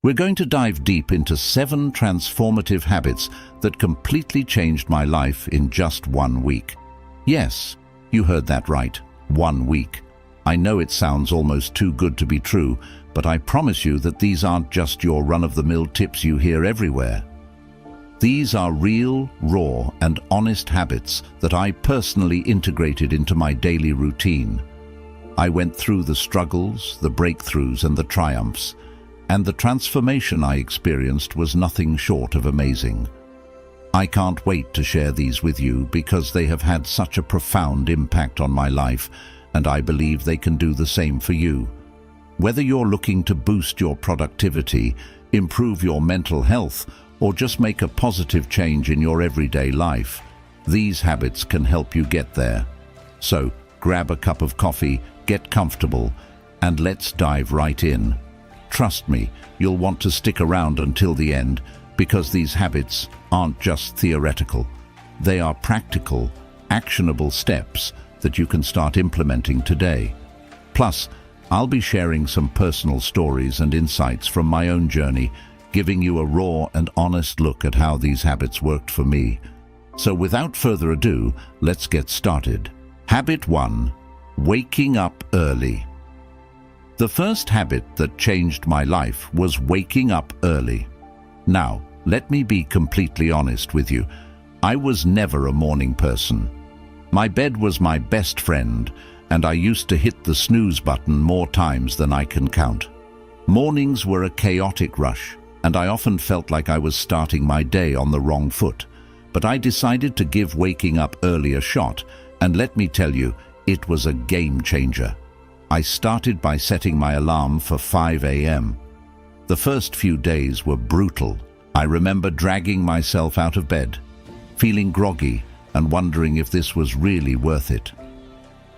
We're going to dive deep into 7 transformative habits that completely changed my life in just 1 week. Yes, you heard that right, 1 week. I know it sounds almost too good to be true, but I promise you that these aren't just your run-of-the-mill tips you hear everywhere. These are real, raw, and honest habits that I personally integrated into my daily routine. I went through the struggles, the breakthroughs, and the triumphs, and the transformation I experienced was nothing short of amazing. I can't wait to share these with you because they have had such a profound impact on my life, and I believe they can do the same for you. Whether you're looking to boost your productivity, improve your mental health, or just make a positive change in your everyday life, these habits can help you get there. So, grab a cup of coffee, get comfortable, and let's dive right in. Trust me, you'll want to stick around until the end because these habits aren't just theoretical. They are practical, actionable steps that you can start implementing today. Plus, I'll be sharing some personal stories and insights from my own journey, giving you a raw and honest look at how these habits worked for me. So without further ado, let's get started. Habit 1. Waking up early. The first habit that changed my life was waking up early. Now, let me be completely honest with you. I was never a morning person. My bed was my best friend, and I used to hit the snooze button more times than I can count. Mornings were a chaotic rush, and I often felt like I was starting my day on the wrong foot. But I decided to give waking up early a shot, and let me tell you, it was a game changer. I started by setting my alarm for 5 a.m. The first few days were brutal. I remember dragging myself out of bed, feeling groggy and wondering if this was really worth it.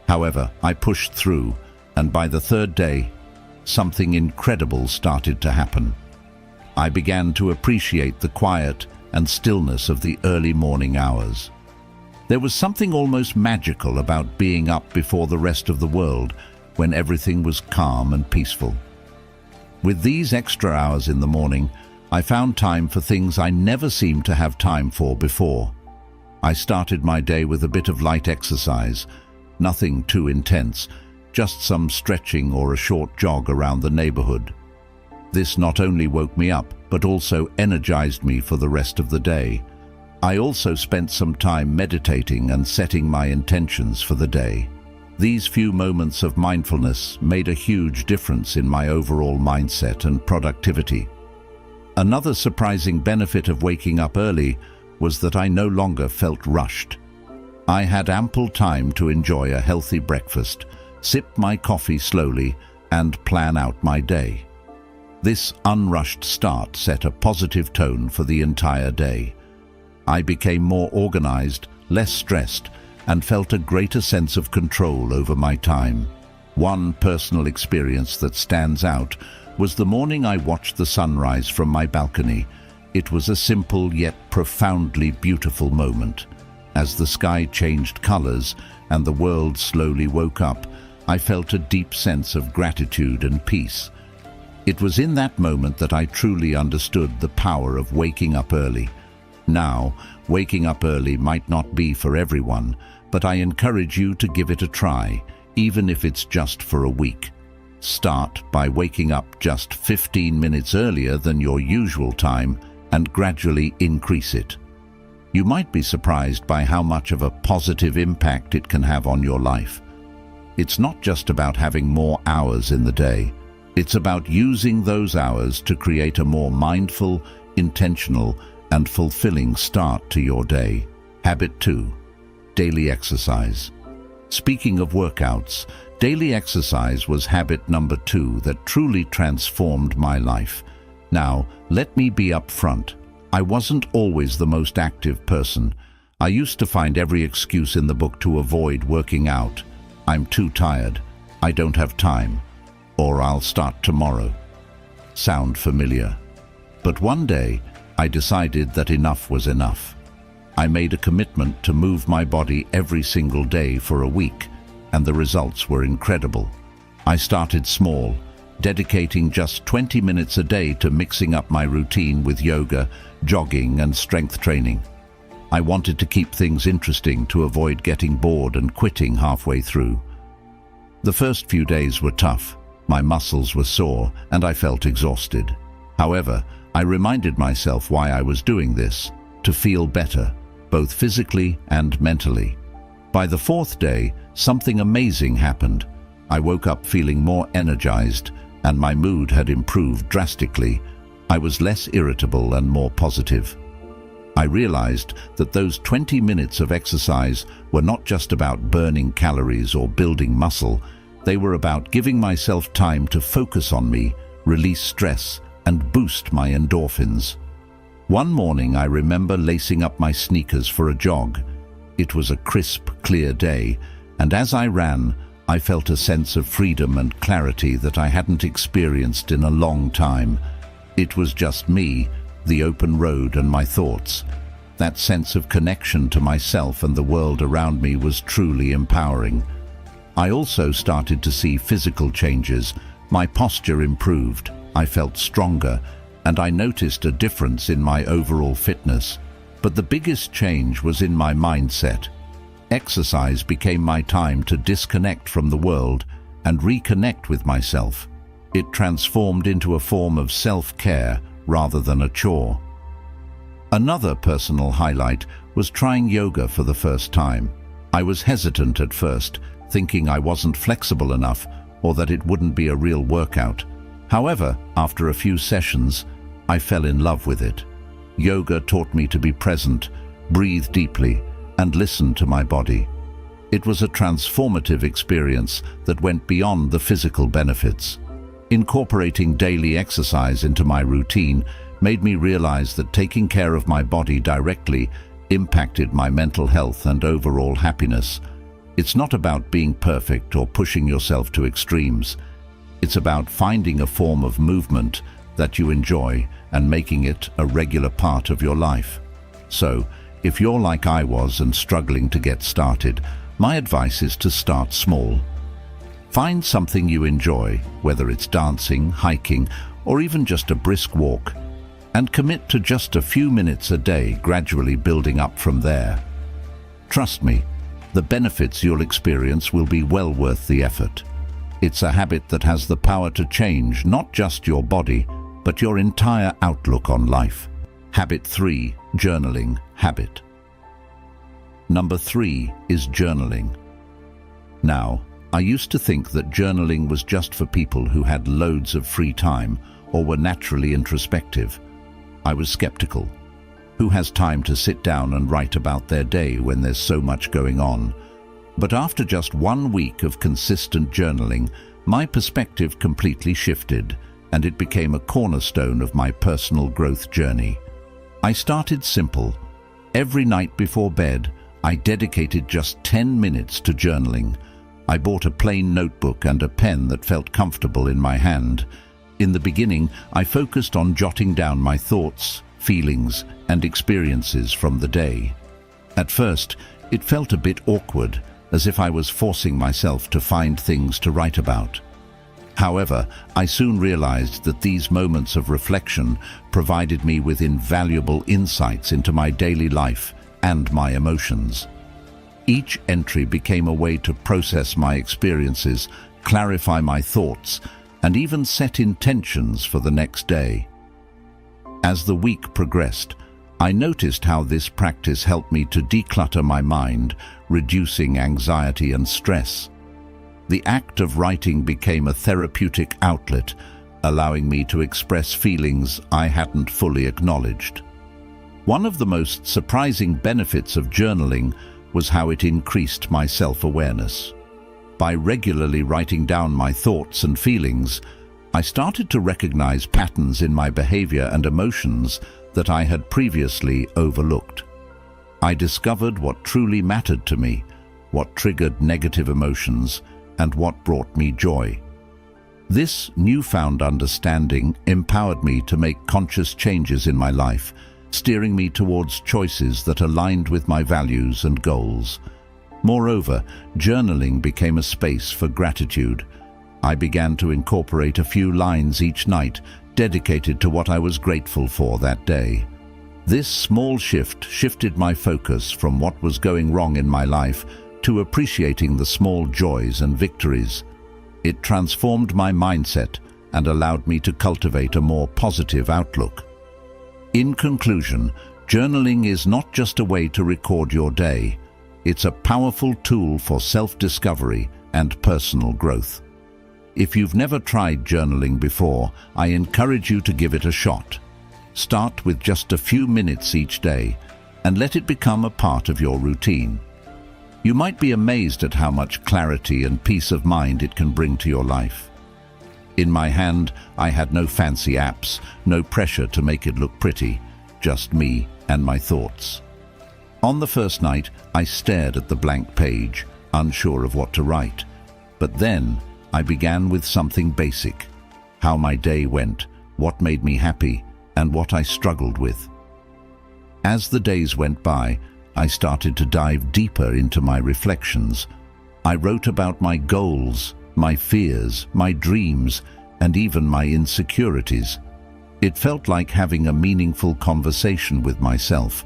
However, I pushed through, and by the 3rd day, something incredible started to happen. I began to appreciate the quiet and stillness of the early morning hours. There was something almost magical about being up before the rest of the world, when everything was calm and peaceful. With these extra hours in the morning, I found time for things I never seemed to have time for before. I started my day with a bit of light exercise, nothing too intense, just some stretching or a short jog around the neighborhood. This not only woke me up, but also energized me for the rest of the day. I also spent some time meditating and setting my intentions for the day. These few moments of mindfulness made a huge difference in my overall mindset and productivity. Another surprising benefit of waking up early was that I no longer felt rushed. I had ample time to enjoy a healthy breakfast, sip my coffee slowly, and plan out my day. This unrushed start set a positive tone for the entire day. I became more organized, less stressed, and felt a greater sense of control over my time. One personal experience that stands out was the morning I watched the sunrise from my balcony. It was a simple yet profoundly beautiful moment. As the sky changed colors and the world slowly woke up, I felt a deep sense of gratitude and peace. It was in that moment that I truly understood the power of waking up early. Now, waking up early might not be for everyone, but I encourage you to give it a try, even if it's just for a week. Start by waking up just 15 minutes earlier than your usual time and gradually increase it. You might be surprised by how much of a positive impact it can have on your life. It's not just about having more hours in the day. It's about using those hours to create a more mindful, intentional, and fulfilling start to your day. Habit 2. Daily exercise. Speaking of workouts, daily exercise was habit number 2 that truly transformed my life. Now, let me be upfront. I wasn't always the most active person. I used to find every excuse in the book to avoid working out. I'm too tired. I don't have time. Or I'll start tomorrow. Sound familiar? But one day, I decided that enough was enough. I made a commitment to move my body every single day for a week, and the results were incredible. I started small, dedicating just 20 minutes a day to mixing up my routine with yoga, jogging, and strength training. I wanted to keep things interesting to avoid getting bored and quitting halfway through. The first few days were tough. My muscles were sore and I felt exhausted. However, I reminded myself why I was doing this: to feel better, both physically and mentally. By the fourth day, something amazing happened. I woke up feeling more energized, and my mood had improved drastically. I was less irritable and more positive. I realized that those 20 minutes of exercise were not just about burning calories or building muscle. They were about giving myself time to focus on me, release stress, and boost my endorphins. One morning I remember lacing up my sneakers for a jog. It was a crisp, clear day, and as I ran, I felt a sense of freedom and clarity that I hadn't experienced in a long time. It was just me, the open road, and my thoughts. That sense of connection to myself and the world around me was truly empowering. I also started to see physical changes. My posture improved, I felt stronger, and I noticed a difference in my overall fitness. But the biggest change was in my mindset. Exercise became my time to disconnect from the world and reconnect with myself. It transformed into a form of self-care rather than a chore. Another personal highlight was trying yoga for the first time. I was hesitant at first, thinking I wasn't flexible enough or that it wouldn't be a real workout. However, after a few sessions, I fell in love with it. Yoga taught me to be present, breathe deeply, and listen to my body. It was a transformative experience that went beyond the physical benefits. Incorporating daily exercise into my routine made me realize that taking care of my body directly impacted my mental health and overall happiness. It's not about being perfect or pushing yourself to extremes. It's about finding a form of movement that you enjoy and making it a regular part of your life. So, if you're like I was and struggling to get started, my advice is to start small. Find something you enjoy, whether it's dancing, hiking, or even just a brisk walk, and commit to just a few minutes a day, gradually building up from there. Trust me, the benefits you'll experience will be well worth the effort. It's a habit that has the power to change not just your body, but your entire outlook on life. Habit 3, journaling habit. Number 3 is journaling. Now, I used to think that journaling was just for people who had loads of free time or were naturally introspective. I was skeptical. Who has time to sit down and write about their day when there's so much going on? But after just 1 week of consistent journaling, my perspective completely shifted, and it became a cornerstone of my personal growth journey. I started simple. Every night before bed, I dedicated just 10 minutes to journaling. I bought a plain notebook and a pen that felt comfortable in my hand. In the beginning, I focused on jotting down my thoughts, feelings, and experiences from the day. At first, it felt a bit awkward, as if I was forcing myself to find things to write about. However, I soon realized that these moments of reflection provided me with invaluable insights into my daily life and my emotions. Each entry became a way to process my experiences, clarify my thoughts, and even set intentions for the next day. As the week progressed, I noticed how this practice helped me to declutter my mind, reducing anxiety and stress. The act of writing became a therapeutic outlet, allowing me to express feelings I hadn't fully acknowledged. One of the most surprising benefits of journaling was how it increased my self-awareness. By regularly writing down my thoughts and feelings, I started to recognize patterns in my behavior and emotions that I had previously overlooked. I discovered what truly mattered to me, what triggered negative emotions, and what brought me joy. This newfound understanding empowered me to make conscious changes in my life, steering me towards choices that aligned with my values and goals. Moreover, journaling became a space for gratitude. I began to incorporate a few lines each night dedicated to what I was grateful for that day. This small shift shifted my focus from what was going wrong in my life to appreciating the small joys and victories. It transformed my mindset and allowed me to cultivate a more positive outlook. In conclusion, journaling is not just a way to record your day. It's a powerful tool for self-discovery and personal growth. If you've never tried journaling before, I encourage you to give it a shot. Start with just a few minutes each day and let it become a part of your routine. You might be amazed at how much clarity and peace of mind it can bring to your life. In my hand, I had no fancy apps, no pressure to make it look pretty, just me and my thoughts. On the first night, I stared at the blank page, unsure of what to write. But then, I began with something basic: how my day went, what made me happy, and what I struggled with. As the days went by, I started to dive deeper into my reflections. I wrote about my goals, my fears, my dreams, and even my insecurities. It felt like having a meaningful conversation with myself,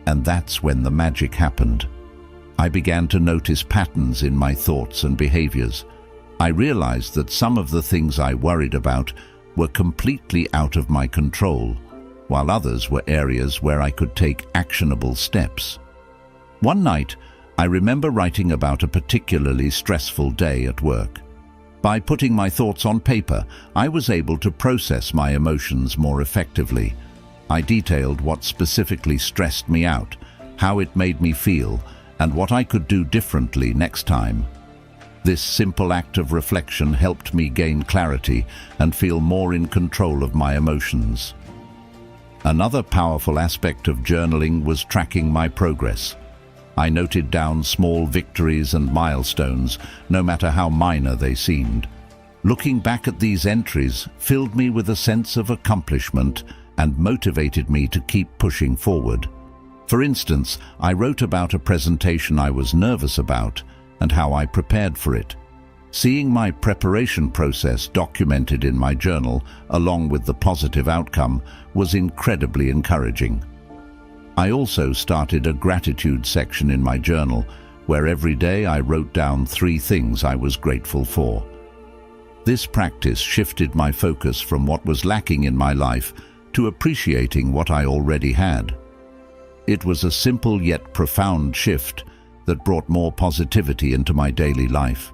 and that's when the magic happened. I began to notice patterns in my thoughts and behaviors. I realized that some of the things I worried about were completely out of my control, while others were areas where I could take actionable steps. One night, I remember writing about a particularly stressful day at work. By putting my thoughts on paper, I was able to process my emotions more effectively. I detailed what specifically stressed me out, how it made me feel, and what I could do differently next time. This simple act of reflection helped me gain clarity and feel more in control of my emotions. Another powerful aspect of journaling was tracking my progress. I noted down small victories and milestones, no matter how minor they seemed. Looking back at these entries filled me with a sense of accomplishment and motivated me to keep pushing forward. For instance, I wrote about a presentation I was nervous about and how I prepared for it. Seeing my preparation process documented in my journal, along with the positive outcome, was incredibly encouraging. I also started a gratitude section in my journal, where every day I wrote down 3 things I was grateful for. This practice shifted my focus from what was lacking in my life to appreciating what I already had. It was a simple yet profound shift that brought more positivity into my daily life.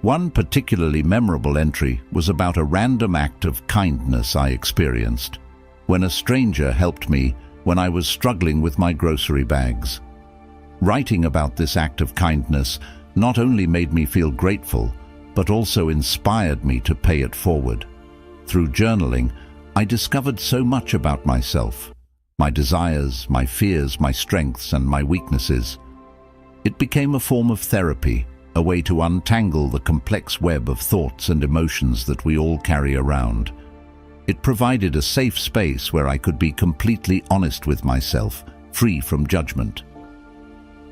One particularly memorable entry was about a random act of kindness I experienced, when a stranger helped me when I was struggling with my grocery bags. Writing about this act of kindness not only made me feel grateful, but also inspired me to pay it forward. Through journaling, I discovered so much about myself, my desires, my fears, my strengths, and my weaknesses. It became a form of therapy, a way to untangle the complex web of thoughts and emotions that we all carry around. It provided a safe space where I could be completely honest with myself, free from judgment.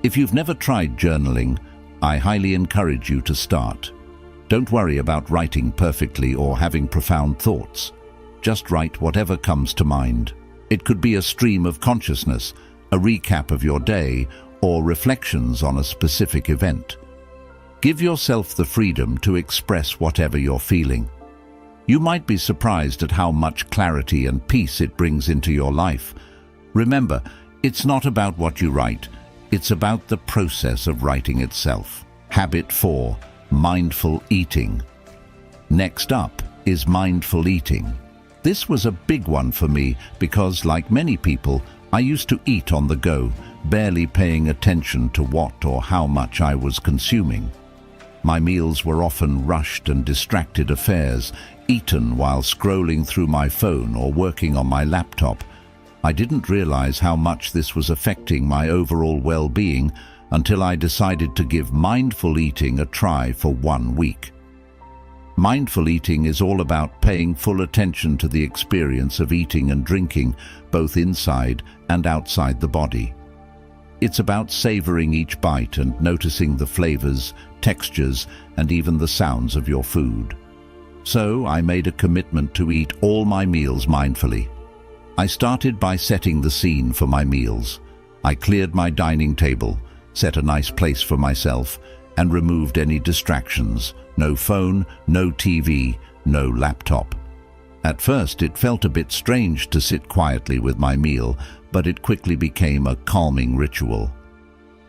If you've never tried journaling, I highly encourage you to start. Don't worry about writing perfectly or having profound thoughts. Just write whatever comes to mind. It could be a stream of consciousness, a recap of your day, or reflections on a specific event. Give yourself the freedom to express whatever you're feeling. You might be surprised at how much clarity and peace it brings into your life. Remember, it's not about what you write, it's about the process of writing itself. Habit 4, mindful eating. Next up is mindful eating. This was a big one for me because, like many people, I used to eat on the go, barely paying attention to what or how much I was consuming. My meals were often rushed and distracted affairs, eaten while scrolling through my phone or working on my laptop. I didn't realize how much this was affecting my overall well-being until I decided to give mindful eating a try for 1 week. Mindful eating is all about paying full attention to the experience of eating and drinking, both inside and outside the body. It's about savoring each bite and noticing the flavors, textures, and even the sounds of your food. So I made a commitment to eat all my meals mindfully. I started by setting the scene for my meals. I cleared my dining table, set a nice place for myself, and removed any distractions. No phone, no TV, no laptop. At first, it felt a bit strange to sit quietly with my meal, but it quickly became a calming ritual.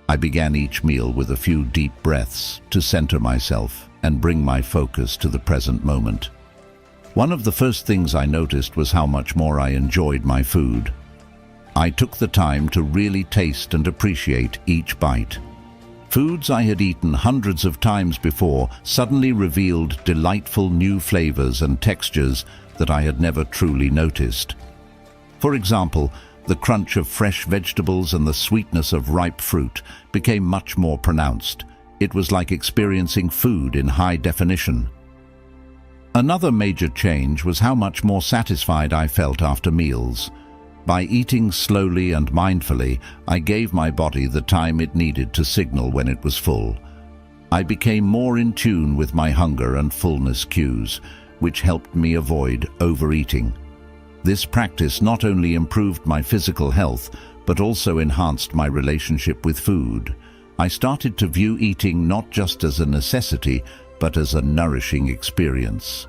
I began each meal with a few deep breaths to center myself and bring my focus to the present moment. One of the first things I noticed was how much more I enjoyed my food. I took the time to really taste and appreciate each bite. Foods I had eaten hundreds of times before suddenly revealed delightful new flavors and textures that I had never truly noticed. For example, the crunch of fresh vegetables and the sweetness of ripe fruit became much more pronounced. It was like experiencing food in high definition. Another major change was how much more satisfied I felt after meals. By eating slowly and mindfully, I gave my body the time it needed to signal when it was full. I became more in tune with my hunger and fullness cues, which helped me avoid overeating. This practice not only improved my physical health, but also enhanced my relationship with food. I started to view eating not just as a necessity, but as a nourishing experience.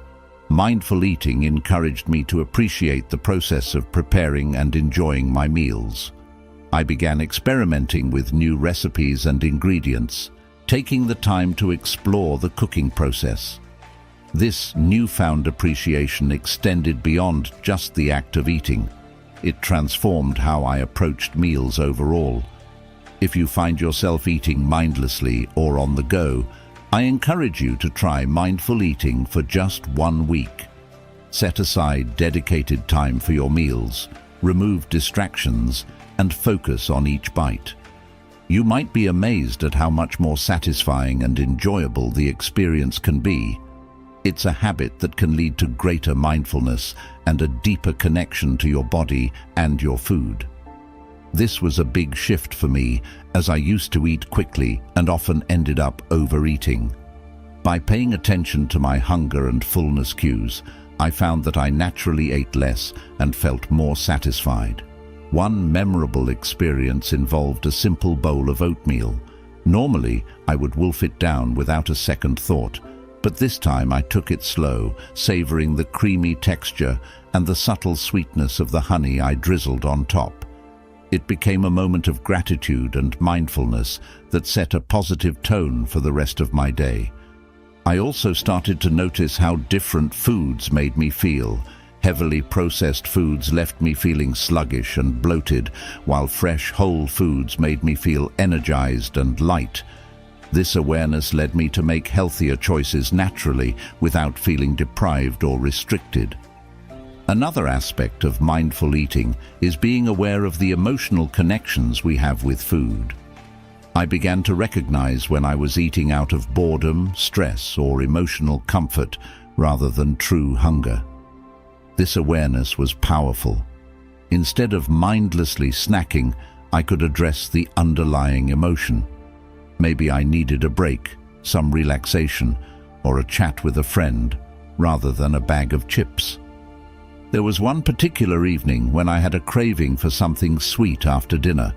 Mindful eating encouraged me to appreciate the process of preparing and enjoying my meals. I began experimenting with new recipes and ingredients, taking the time to explore the cooking process. This newfound appreciation extended beyond just the act of eating. It transformed how I approached meals overall. If you find yourself eating mindlessly or on the go, I encourage you to try mindful eating for just 1 week. Set aside dedicated time for your meals, remove distractions, and focus on each bite. You might be amazed at how much more satisfying and enjoyable the experience can be. It's a habit that can lead to greater mindfulness and a deeper connection to your body and your food. This was a big shift for me, as I used to eat quickly and often ended up overeating. By paying attention to my hunger and fullness cues, I found that I naturally ate less and felt more satisfied. One memorable experience involved a simple bowl of oatmeal. Normally, I would wolf it down without a second thought, but this time I took it slow, savoring the creamy texture and the subtle sweetness of the honey I drizzled on top. It became a moment of gratitude and mindfulness that set a positive tone for the rest of my day. I also started to notice how different foods made me feel. Heavily processed foods left me feeling sluggish and bloated, while fresh, whole foods made me feel energized and light. This awareness led me to make healthier choices naturally, without feeling deprived or restricted. Another aspect of mindful eating is being aware of the emotional connections we have with food. I began to recognize when I was eating out of boredom, stress, or emotional comfort rather than true hunger. This awareness was powerful. Instead of mindlessly snacking, I could address the underlying emotion. Maybe I needed a break, some relaxation, or a chat with a friend, rather than a bag of chips. There was one particular evening when I had a craving for something sweet after dinner.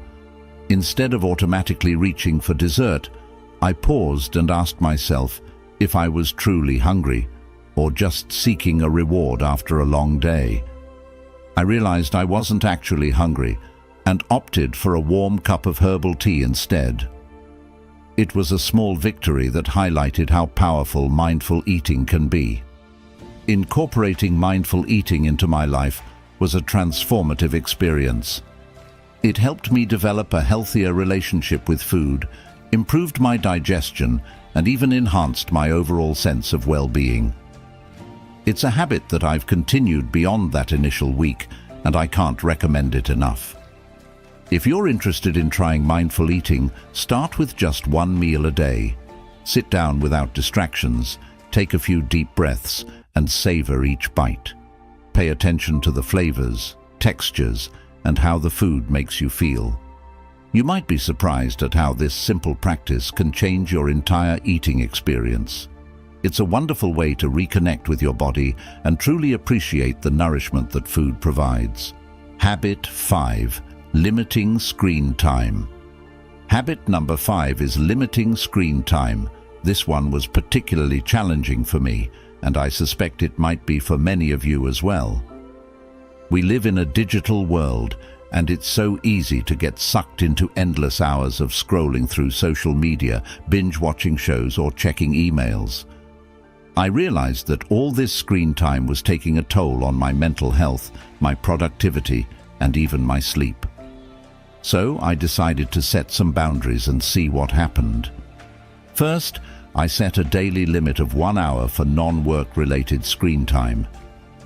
Instead of automatically reaching for dessert, I paused and asked myself if I was truly hungry or just seeking a reward after a long day. I realized I wasn't actually hungry and opted for a warm cup of herbal tea instead. It was a small victory that highlighted how powerful mindful eating can be. Incorporating mindful eating into my life was a transformative experience. It helped me develop a healthier relationship with food, improved my digestion, and even enhanced my overall sense of well-being. It's a habit that I've continued beyond that initial week, and I can't recommend it enough. If you're interested in trying mindful eating, start with just 1 meal a day. Sit down without distractions, take a few deep breaths, and savor each bite. Pay attention to the flavors, textures, and how the food makes you feel. You might be surprised at how this simple practice can change your entire eating experience. It's a wonderful way to reconnect with your body and truly appreciate the nourishment that food provides. Habit 5. Limiting screen time. Habit number 5 is limiting screen time. This one was particularly challenging for me, and I suspect it might be for many of you as well. We live in a digital world, and it's so easy to get sucked into endless hours of scrolling through social media, binge-watching shows, or checking emails. I realized that all this screen time was taking a toll on my mental health, my productivity, and even my sleep. So I decided to set some boundaries and see what happened. First, I set a daily limit of 1 hour for non-work-related screen time.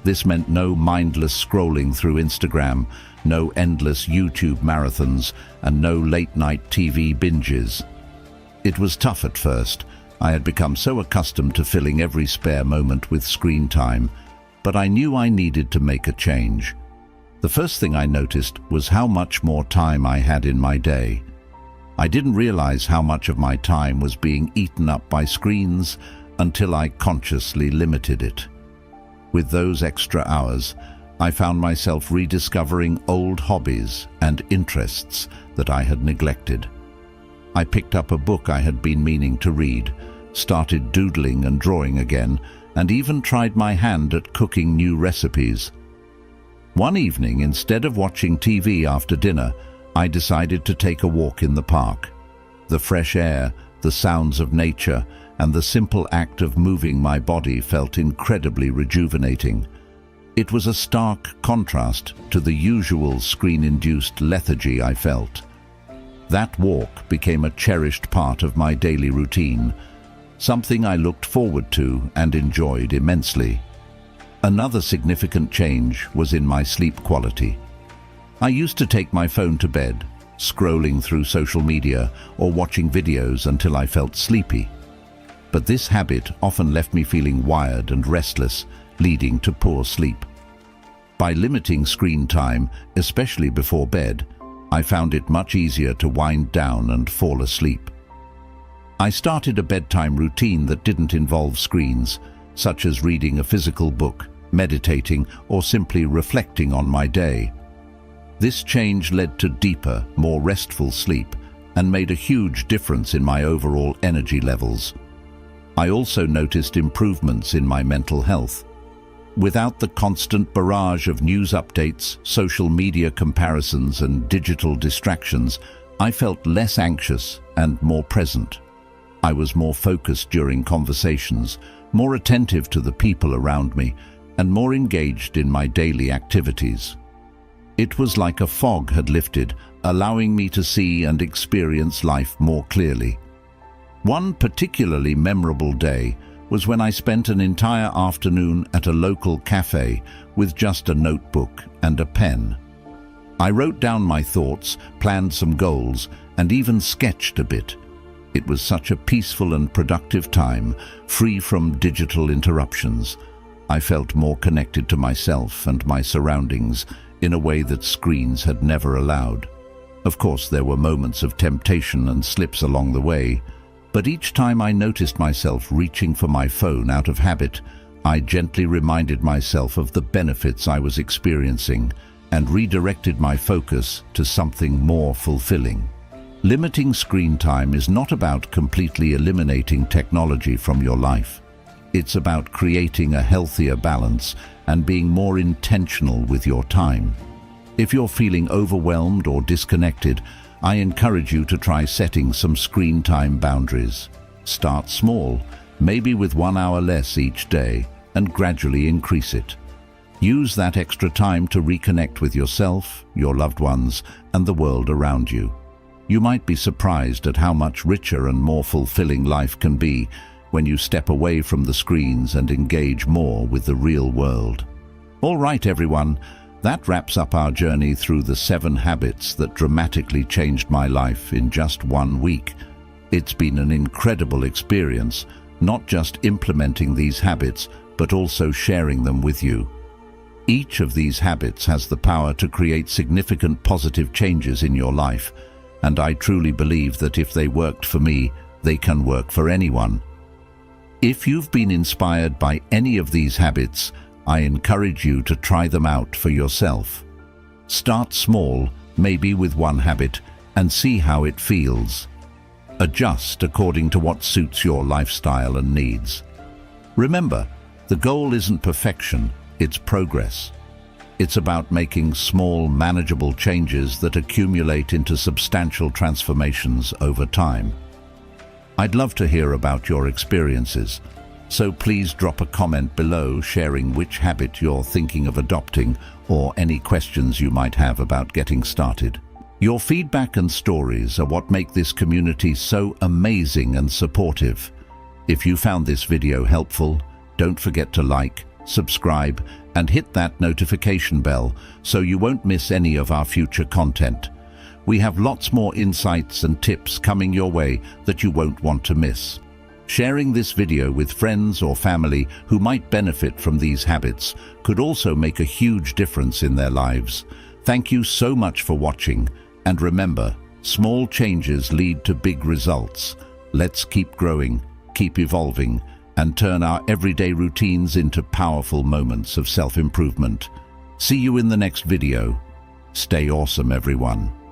This meant no mindless scrolling through Instagram, no endless YouTube marathons, and no late-night TV binges. It was tough at first. I had become so accustomed to filling every spare moment with screen time, but I knew I needed to make a change. The first thing I noticed was how much more time I had in my day. I didn't realize how much of my time was being eaten up by screens until I consciously limited it. With those extra hours, I found myself rediscovering old hobbies and interests that I had neglected. I picked up a book I had been meaning to read, started doodling and drawing again, and even tried my hand at cooking new recipes. One evening, instead of watching TV after dinner, I decided to take a walk in the park. The fresh air, the sounds of nature, and the simple act of moving my body felt incredibly rejuvenating. It was a stark contrast to the usual screen-induced lethargy I felt. That walk became a cherished part of my daily routine, something I looked forward to and enjoyed immensely. Another significant change was in my sleep quality. I used to take my phone to bed, scrolling through social media or watching videos until I felt sleepy. But this habit often left me feeling wired and restless, leading to poor sleep. By limiting screen time, especially before bed, I found it much easier to wind down and fall asleep. I started a bedtime routine that didn't involve screens, such as reading a physical book, meditating, or simply reflecting on my day. This change led to deeper, more restful sleep and made a huge difference in my overall energy levels. I also noticed improvements in my mental health. Without the constant barrage of news updates, social media comparisons, and digital distractions, I felt less anxious and more present. I was more focused during conversations, more attentive to the people around me, and more engaged in my daily activities. It was like a fog had lifted, allowing me to see and experience life more clearly. One particularly memorable day was when I spent an entire afternoon at a local cafe with just a notebook and a pen. I wrote down my thoughts, planned some goals, and even sketched a bit. It was such a peaceful and productive time, free from digital interruptions. I felt more connected to myself and my surroundings in a way that screens had never allowed. Of course, there were moments of temptation and slips along the way, but each time I noticed myself reaching for my phone out of habit, I gently reminded myself of the benefits I was experiencing and redirected my focus to something more fulfilling. Limiting screen time is not about completely eliminating technology from your life. It's about creating a healthier balance and being more intentional with your time. If you're feeling overwhelmed or disconnected, I encourage you to try setting some screen time boundaries. Start small, maybe with 1 hour less each day, and gradually increase it. Use that extra time to reconnect with yourself, your loved ones, and the world around you. You might be surprised at how much richer and more fulfilling life can be when you step away from the screens and engage more with the real world. All right, everyone. That wraps up our journey through the 7 habits that dramatically changed my life in just 1 week. It's been an incredible experience, not just implementing these habits, but also sharing them with you. Each of these habits has the power to create significant positive changes in your life, and I truly believe that if they worked for me, they can work for anyone. If you've been inspired by any of these habits, I encourage you to try them out for yourself. Start small, maybe with one habit, and see how it feels. Adjust according to what suits your lifestyle and needs. Remember, the goal isn't perfection, it's progress. It's about making small, manageable changes that accumulate into substantial transformations over time. I'd love to hear about your experiences, so please drop a comment below sharing which habit you're thinking of adopting or any questions you might have about getting started. Your feedback and stories are what make this community so amazing and supportive. If you found this video helpful, don't forget to like, subscribe, and hit that notification bell so you won't miss any of our future content. We have lots more insights and tips coming your way that you won't want to miss. Sharing this video with friends or family who might benefit from these habits could also make a huge difference in their lives. Thank you so much for watching, and remember, small changes lead to big results. Let's keep growing, keep evolving, and turn our everyday routines into powerful moments of self-improvement. See you in the next video. Stay awesome, everyone.